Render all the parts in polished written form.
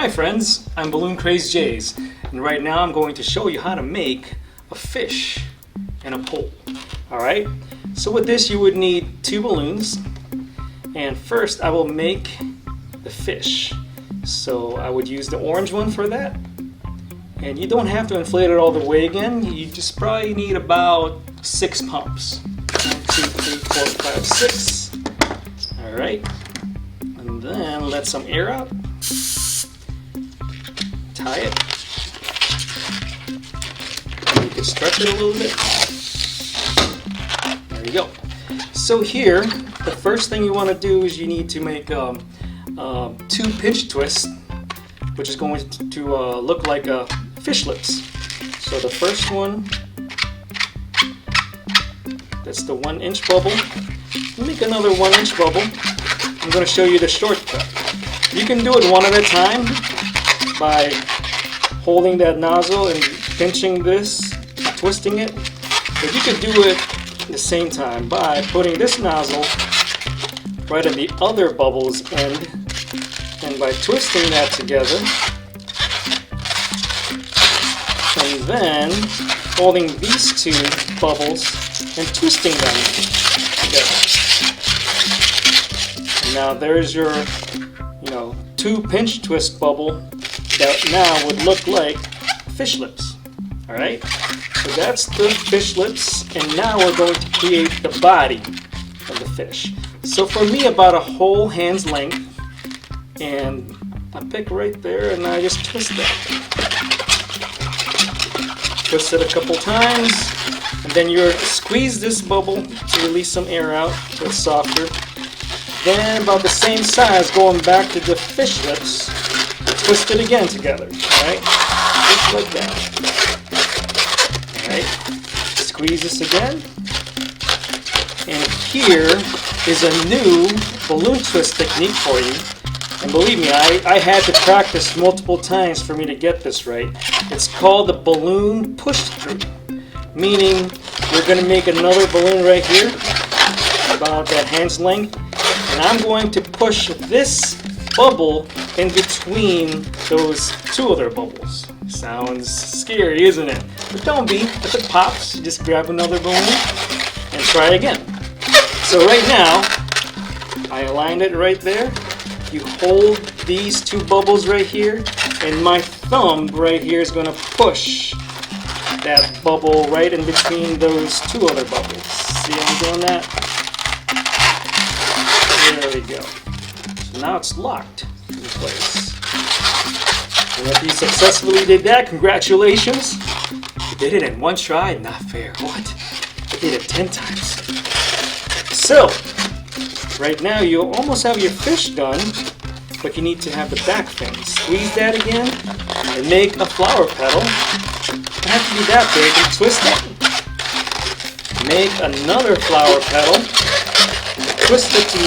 Hi friends, I'm Balloon Craze Jaze, and right now I'm going to show you how to make a fish in a pole. Alright, so with this you would need 2 balloons, and first I will make the fish. So I would use the orange one for that, and you don't have to inflate it all the way again, you just probably need about 6 pumps. 1, 2, 3, 4, 5, 6. Alright, and then let some air out. Tie it. And you can stretch it a little bit. There you go. So here, the first thing you want to do is you need to make 2 pinch twists, which is going to look like fish lips. So the first one, that's the 1-inch bubble. Make another 1-inch bubble. I'm going to show you the shortcut. You can do it one at a time by holding that nozzle and pinching this, twisting it, but you could do it at the same time by putting this nozzle right at the other bubble's end, and by twisting that together, and then holding these 2 bubbles and twisting them together. And now there's your 2 pinch twist bubble that now would look like fish lips. Alright, so that's the fish lips, and now we're going to create the body of the fish. So for me, about a whole hand's length, and I pick right there and I just twist that. Twist it a couple times, and then you squeeze this bubble to release some air out so it's softer. Then about the same size, going back to the fish lips, twist it again together, alright? Just like that. Alright, squeeze this again. And here is a new balloon twist technique for you. And believe me, I had to practice multiple times for me to get this right. It's called the balloon push through. Meaning, we're going to make another balloon right here, about that hand's length. And I'm going to push this bubble in between those 2 other bubbles. Sounds scary, isn't it? But don't be. If it pops, you just grab another balloon and try again. So right now, I aligned it right there. You hold these 2 bubbles right here, and my thumb right here is going to push that bubble right in between those 2 other bubbles. See how I'm doing that? There we go. So now it's locked in place. And if you successfully did that, congratulations. You did it in 1 try? Not fair. What? I did it 10 times. So, right now you almost have your fish done, but you need to have the back fin. Squeeze that again and make a flower petal. Don't have to be that big, and twist it. Make another flower petal. Twist it to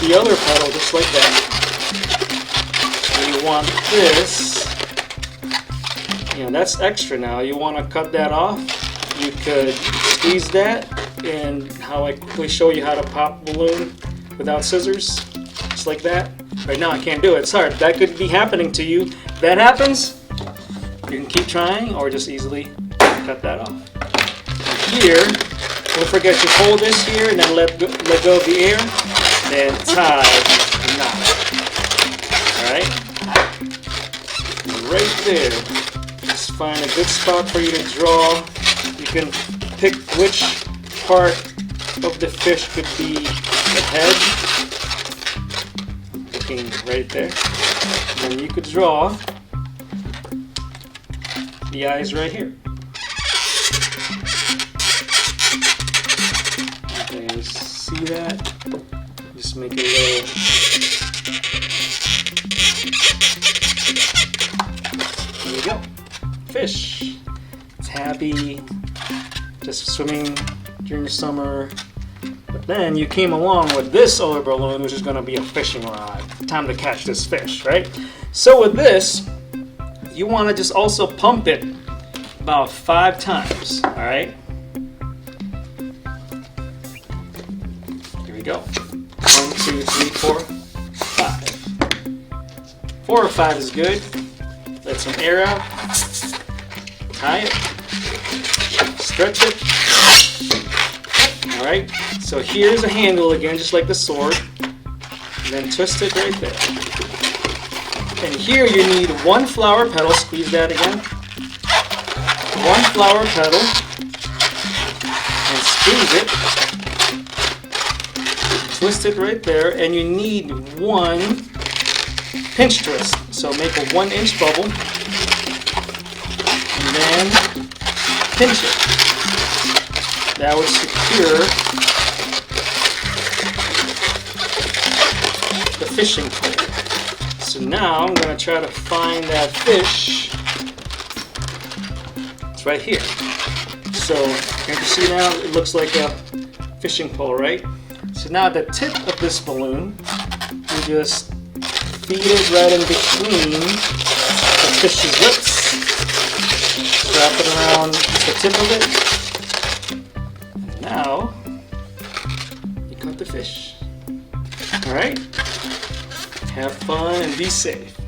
the other petal, just like that. And you want this, that's extra now. You want to cut that off. You could squeeze that, and how I quickly show you how to pop a balloon without scissors, just like that. Right now I can't do it, it's hard. That could be happening to you. If that happens, you can keep trying or just easily cut that off. And here, don't forget to hold this here and then let go of the air, then tie the knot. Alright? Right there, just find a good spot for you to draw. You can pick which part of the fish could be the head. Looking right there. And then you could draw the eyes right here. Okay, see that? Just make a little. There you go. Fish. It's happy, just swimming during the summer. But then you came along with this other balloon, which is going to be a fishing rod. Time to catch this fish, right? So with this, you want to just also pump it about 5 times, all right? Here we go. 1, 2, 3, 4, 5. 4 or 5 is good. Let some air out. Tie it. Stretch it. Alright, so here's a handle again, just like the sword. And then twist it right there. And here you need 1 flower petal. Squeeze that again. 1 flower petal. And squeeze it. Twist it right there. And you need 1 pinch twist. So make a 1-inch bubble. And then pinch it. That would secure the fishing pole. So now I'm going to try to find that fish. It's right here. So you can see now it looks like a fishing pole, right? So now at the tip of this balloon, you just feed it right in between the fish's lips. Wrap it around the tip of it. And now you caught the fish. Alright? Have fun and be safe.